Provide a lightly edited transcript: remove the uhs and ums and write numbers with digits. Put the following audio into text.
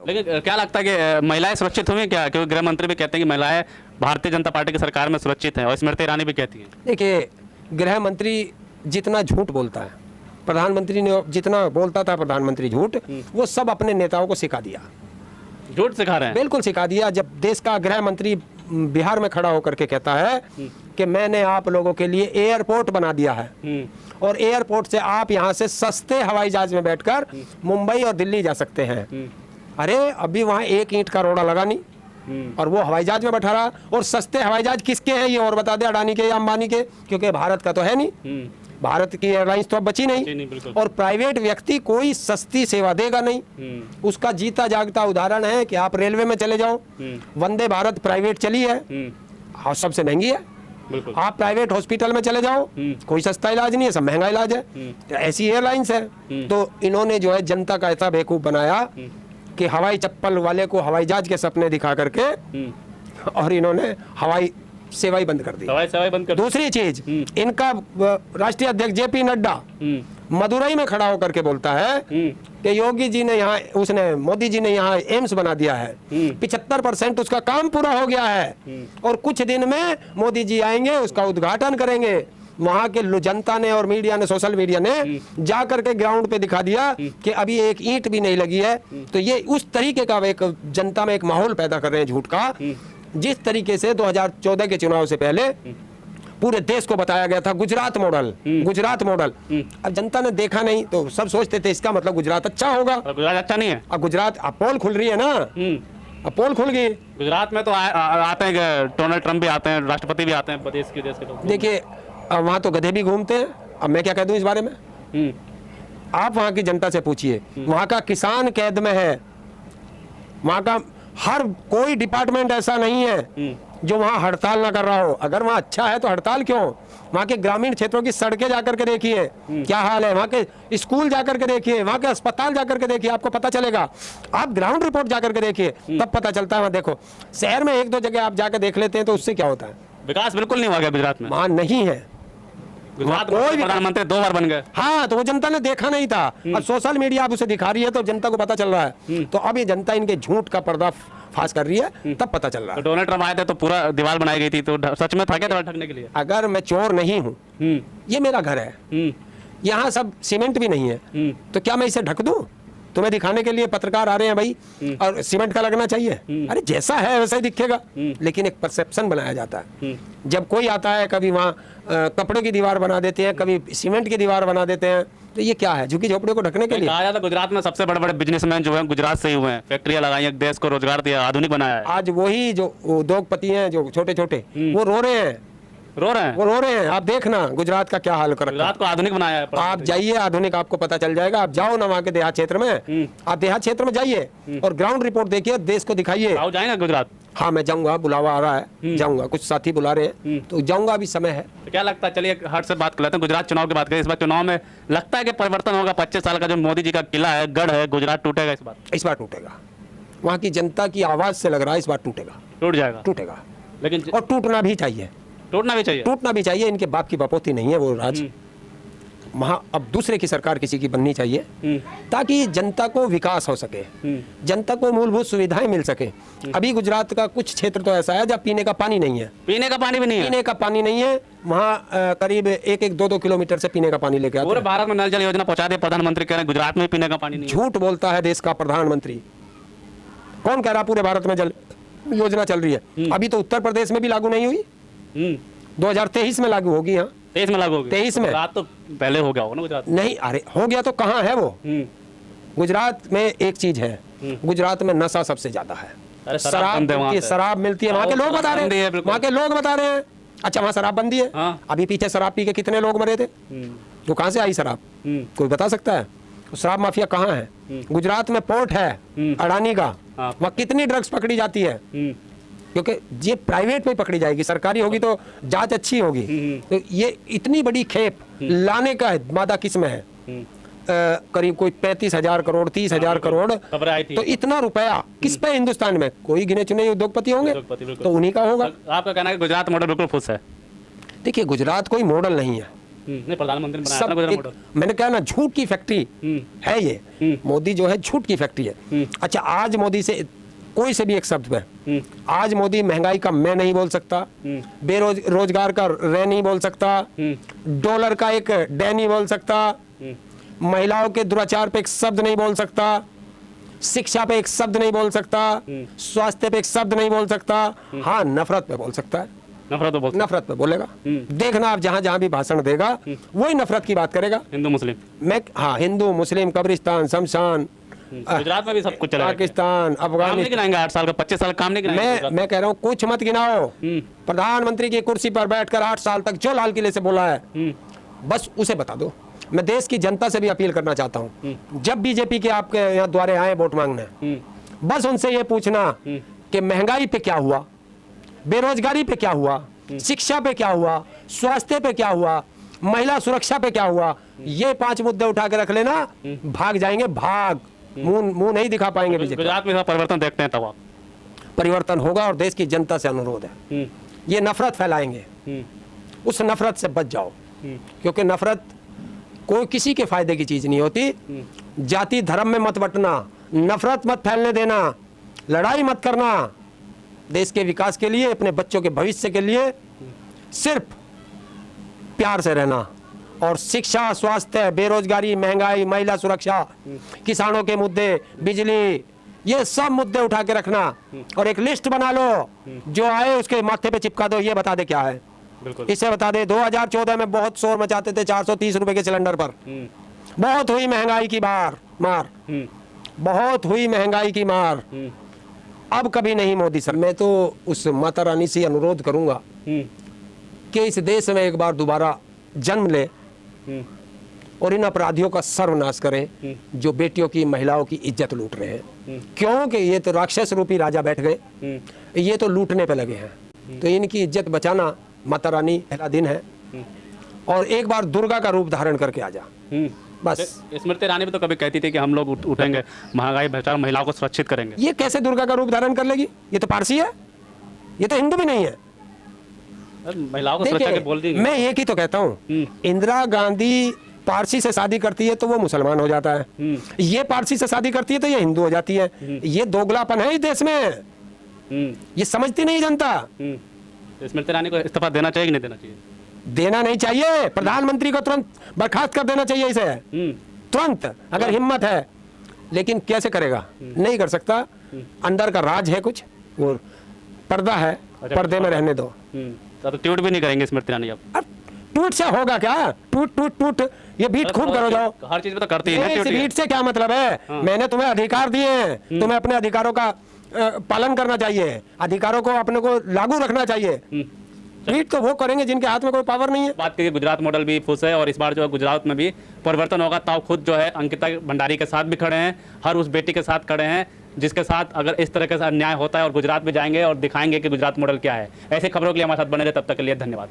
लेकिन क्या लगता है कि महिलाएं सुरक्षित हुई क्या? क्योंकि गृह मंत्री भी कहते हैं कि महिलाएं भारतीय जनता पार्टी की सरकार में सुरक्षित हैं और स्मृति ईरानी भी कहती हैं। देखिए, गृह मंत्री जितना झूठ बोलता है, प्रधानमंत्री ने जितना बोलता था प्रधानमंत्री झूठ, वो सब अपने नेताओं को सिखा दिया। झूठ सिखा रहे हैं? बिल्कुल सिखा दिया। जब देश का गृह मंत्री बिहार में खड़ा होकर के कहता है कि मैंने आप लोगों के लिए एयरपोर्ट बना दिया है और एयरपोर्ट से आप यहाँ से सस्ते हवाई जहाज में बैठकर मुंबई और दिल्ली जा सकते हैं। अरे अभी वहाँ एक ईंट का रोड़ा लगा नहीं और वो हवाई जहाज में बैठा रहा। और सस्ते हवाई जहाज किसके हैं ये और बता दे, अडानी के या अंबानी के? क्योंकि भारत का तो है नहीं, भारत की एयरलाइंस तो अब बची नहीं और प्राइवेट व्यक्ति कोई सस्ती सेवा देगा नहीं। उसका जीता जागता उदाहरण है कि आप रेलवे में चले जाओ, वंदे भारत प्राइवेट चली है और सबसे महंगी है। आप प्राइवेट हॉस्पिटल में चले जाओ, कोई सस्ता इलाज नहीं है, सब महंगा इलाज है। तो ऐसी एयरलाइंस है। तो इन्होंने जो है जनता का ऐसा बेवकूफ बनाया कि हवाई चप्पल वाले को हवाई जहाज के सपने दिखा करके और इन्होंने हवाई सेवाई बंद कर दी। सेवाई बंद कर। दूसरी चीज, इनका राष्ट्रीय अध्यक्ष जेपी नड्डा मदुरई में खड़ा होकर के बोलता है कि योगी जी ने यहाँ, उसने मोदी जी ने यहाँ एम्स बना दिया है, 75% उसका काम पूरा हो गया है और कुछ दिन में मोदी जी आएंगे, उसका उद्घाटन करेंगे। वहां के जनता ने और मीडिया ने, सोशल मीडिया ने जा करके ग्राउंड पे दिखा दिया कि अभी एक ईंट भी नहीं लगी है। तो ये उस तरीके का एक जनता में एक माहौल पैदा कर रहे हैं झूठ का, जिस तरीके से 2014 के चुनाव से पहले पूरे देश को बताया गया था गुजरात मॉडल, गुजरात मॉडल। अब जनता ने देखा नहीं तो सब सोचते थे इसका मतलब गुजरात अच्छा होगा। गुजरात अच्छा नहीं है। अब गुजरात, अब पोल खुल रही है ना, अब पोल खुल गई। गुजरात में तो आते हैं, डोनाल्ड ट्रम्प भी आते हैं, राष्ट्रपति भी आते हैं देश के लोग। देखिए, अब वहाँ तो गधे भी घूमते हैं। अब मैं क्या कह दूं इस बारे में? आप वहाँ की जनता से पूछिए, वहाँ का किसान कैद में है, वहाँ का हर कोई डिपार्टमेंट ऐसा नहीं है जो वहाँ हड़ताल ना कर रहा हो। अगर वहाँ अच्छा है तो हड़ताल क्यों? वहाँ के ग्रामीण क्षेत्रों की सड़कें जाकर के देखिए क्या हाल है, वहाँ के स्कूल जाकर के देखिए, वहाँ के अस्पताल जाकर के देखिए, आपको पता चलेगा। आप ग्राउंड रिपोर्ट जाकर के देखिए, तब पता चलता है। वहाँ देखो, शहर में एक दो जगह आप जाकर देख लेते हैं तो उससे क्या होता है? विकास बिल्कुल नहीं हुआ गया गुजरात में। वहाँ नहीं है। कोई प्रधानमंत्री 2 बार बन गए। हाँ, तो वो जनता ने देखा नहीं था। अब सोशल मीडिया आप उसे दिखा रही है तो जनता को पता चल रहा है। तो अब ये जनता इनके झूठ का पर्दा फाश कर रही है, तब पता चल रहा है। तो डोनाल्ड ट्रम्प आए थे तो पूरा दीवार बनाई गई थी, तो सच में था क्या दीवार ढकने के लिए? अगर मैं चोर नहीं हूँ, ये मेरा घर है, यहाँ सब सीमेंट भी नहीं है, तो क्या मैं इसे ढक दूं? तुम्हें दिखाने के लिए पत्रकार आ रहे हैं भाई, और सीमेंट का लगना चाहिए। अरे जैसा है वैसा ही दिखेगा, लेकिन एक परसेप्शन बनाया जाता है। जब कोई आता है, कभी वहाँ कपड़े की दीवार बना देते हैं, कभी सीमेंट की दीवार बना देते हैं, तो ये क्या है? झुकी झोपड़ियों को ढकने के लिए। कहा जाता है गुजरात में सबसे बड़े बड़े बिजनेसमैन जो हैं गुजरात से ही हुए हैं, फैक्ट्रियां लगाई हैं, देश को रोजगार दिया, आधुनिक बनाया है। आज वही जो उद्योगपति हैं जो छोटे छोटे, वो रो रहे हैं, रो रहे हैं, वो रो रहे हैं। आप देखना गुजरात का क्या हाल कर रखा है। गुजरात को आधुनिक बनाया है। आप जाइए, आधुनिक आपको पता चल जाएगा। आप जाओ ना वहाँ के देहात क्षेत्र में, आप देहात क्षेत्र में जाइए और ग्राउंड रिपोर्ट देखिए, देश को दिखाइए। आओ जाएंगे गुजरात? हाँ, मैं जाऊंगा, बुलावा आ रहा है, जाऊंगा, कुछ साथी बुला रहे हैं तो जाऊंगा, अभी समय है। तो क्या लगता है, चलिए हट से बात कर लेते हैं, गुजरात चुनाव की बात करें। इस बार चुनाव में लगता है कि परिवर्तन होगा? 25 साल का जो मोदी जी का किला है, गढ़ है, गुजरात टूटेगा इस बार? इस बार टूटेगा। वहाँ की जनता की आवाज से लग रहा है इस बार टूटेगा। टूट जाएगा? टूटेगा, लेकिन और टूटना भी चाहिए। टूटना भी चाहिए, टूटना भी चाहिए। इनके बाप की बपोती नहीं है वो राज। वहाँ अब दूसरे की सरकार किसी की बननी चाहिए ताकि जनता को विकास हो सके, जनता को मूलभूत सुविधाएं मिल सके। अभी गुजरात का कुछ क्षेत्र तो ऐसा है जहाँ पीने का पानी नहीं है। पीने का पानी भी नहीं है? पीने का पानी नहीं है। वहाँ करीब 1-2 किलोमीटर से पीने का पानी लेके आते हैं। पूरे भारत में नल जल योजना पहुंचा दे प्रधानमंत्री, कह रहे हैं गुजरात में पीने का पानी नहीं है। झूठ बोलता है देश का प्रधानमंत्री। कौन कह रहा पूरे भारत में जल योजना चल रही है? अभी तो उत्तर प्रदेश में भी लागू नहीं हुई, 2023 में लागू होगी। यहाँ 23 में लागू होगी। 23 में। गुजरात तो पहले हो गया होगा ना गुजरात? नहीं, अरे हो गया तो कहाँ है वो? गुजरात में एक चीज है, गुजरात में नशा सबसे ज्यादा है। शराब मिलती है, वहाँ के लोग बता रहे हैं, वहाँ के लोग बता रहे हैं। अच्छा, वहाँ शराब बंदी है। अभी पीछे शराब पी के कितने लोग मरे थे? तो कहाँ से आई शराब? कोई बता सकता है? शराब माफिया कहाँ है? गुजरात में पोर्ट है अडानी का, वहाँ कितनी ड्रग्स पकड़ी जाती है? क्योंकि ये प्राइवेट में पकड़ी जाएगी, सरकारी होगी तो जांच अच्छी होगी। तो ये इतनी बड़ी खेप लाने का मादा किस में है? करीब कोई 35,000 करोड़ 30,000 करोड़, तो इतना रुपया किस पे? हिंदुस्तान में कोई गिने चुने उद्योगपति होंगे तो उन्हीं का होगा। आपका कहना है कि गुजरात मॉडल बिल्कुल फुस है? देखिए, गुजरात कोई मॉडल नहीं है, नहीं, प्रधानमंत्री बनाया था ना गुजरात मॉडल। मैंने कहा ना, झूठ की फैक्ट्री है ये। मोदी जो है झूठ की फैक्ट्री है। अच्छा, आज मोदी से कोई से भी एक शब्द पे, आज मोदी महंगाई का मैं नहीं बोल सकता, बेरोजगार का रे नहीं बोल सकता, डॉलर का एक डे नहीं बोल सकता, महिलाओं के दुराचार पे एक शब्द नहीं बोल सकता, शिक्षा पे एक शब्द नहीं बोल सकता, स्वास्थ्य पे एक शब्द नहीं बोल सकता। हाँ, नफरत पे बोल सकता है, नफरत पे बोलेगा। देखना आप, जहां जहां भी भाषण देगा वही नफरत की बात करेगा। हिंदू मुस्लिम, हाँ, हिंदू मुस्लिम, कब्रिस्तान, शमशान, गुजरात में भी सब कुछ चलेगा। पाकिस्तान, काम नहीं अफगानिस्तान। गिनाएंगे 8 साल का, 25 साल काम नहीं गिनाएंगे। मैं कह रहा हूँ कुछ मत गिनाओ। प्रधानमंत्री की कुर्सी पर बैठकर 8 साल तक जो लाल किले से बोला है, बस उसे बता दो। मैं देश की जनता से भी अपील करना चाहता हूँ, जब बीजेपी के आपके यहाँ द्वारे आए वोट मांगने, बस उनसे ये पूछना कि महंगाई पे क्या हुआ, बेरोजगारी पे क्या हुआ, शिक्षा पे क्या हुआ, स्वास्थ्य पे क्या हुआ, महिला सुरक्षा पे क्या हुआ। ये 5 मुद्दे उठा के रख लेना, भाग जाएंगे, भाग, मुंह नहीं दिखा पाएंगे बीजेपी। गुजरात में परिवर्तन देखते हैं तब आप। परिवर्तन होगा और देश की जनता से अनुरोध है, ये नफरत फैलाएंगे, उस नफरत से बच जाओ, क्योंकि नफरत कोई किसी के फायदे की चीज नहीं होती। जाति धर्म में मत बंटना, नफरत मत फैलने देना, लड़ाई मत करना। देश के विकास के लिए, अपने बच्चों के भविष्य के लिए सिर्फ प्यार से रहना, और शिक्षा, स्वास्थ्य, बेरोजगारी, महंगाई, महिला सुरक्षा, किसानों के मुद्दे, बिजली, ये सब मुद्दे उठा के रखना, और एक लिस्ट बना लो, जो आए उसके माथे पे चिपका दो, ये बता दे क्या है। इसे बता दे, 2014 में बहुत शोर मचाते थे 430 रुपए के सिलेंडर पर, बहुत हुई महंगाई की मार, बहुत हुई महंगाई की मार। अब कभी नहीं मोदी सर। मैं तो उस माता रानी से अनुरोध करूंगा कि इस देश में एक बार दोबारा जन्म ले और इन अपराधियों का सर्वनाश करें जो बेटियों की, महिलाओं की इज्जत लूट रहे हैं। क्योंकि ये तो राक्षस रूपी राजा बैठ गए, ये तो लूटने पे लगे हैं। तो इनकी इज्जत बचाना, माता रानी, पहला दिन है, और एक बार दुर्गा का रूप धारण करके आ जा बस। स्मृति ईरानी भी तो कभी कहती थी कि हम लोग उठेंगे, महंगाई, भ्रष्टाचार, महिलाओं को सुरक्षित करेंगे। ये कैसे दुर्गा का रूप धारण कर लेगी? ये तो पारसी है, ये तो हिंदू भी नहीं है। महिलाओं को सुरक्षा के बोल दी। मैं एक ही तो कहता हूँ, इंदिरा गांधी पारसी से शादी करती है तो वो मुसलमान हो जाता है, ये पारसी से शादी करती है तो ये हिंदू हो जाती है। ये दोगलापन है इस देश में, ये समझती नहीं जनता। स्मृति ईरानी को इस्तीफा देना चाहिए कि नहीं देना चाहिए? देना नहीं चाहिए, प्रधानमंत्री को तुरंत बर्खास्त कर देना चाहिए इसे, तुरंत, अगर हिम्मत है। लेकिन कैसे करेगा? नहीं कर सकता, अंदर का राज है कुछ, और पर्दा है, पर्दे में रहने दो। तो ट्वीट भी नहीं करेंगे स्मृति ईरानी अब? ट्वीट से होगा क्या? ट्वीट ये बीट खूब करो जाओ, हर चीज में तो करती है। बीट से क्या मतलब है? मैंने तुम्हें अधिकार दिए, तुम्हें अपने अधिकारों का पालन करना चाहिए, अधिकारों को अपने को लागू रखना चाहिए। ट्वीट तो वो करेंगे जिनके हाथ में कोई पावर नहीं है। बात करिए, गुजरात मॉडल भी खुश है, और इस बार जो है गुजरात में भी परिवर्तन होगा। ताऊ खुद जो है अंकिता भंडारी के साथ भी खड़े हैं, हर उस बेटी के साथ खड़े हैं जिसके साथ अगर इस तरह का अन्याय होता है, और गुजरात में जाएंगे और दिखाएंगे कि गुजरात मॉडल क्या है। ऐसे खबरों के लिए हमारे साथ बने रहे, तब तक के लिए धन्यवाद।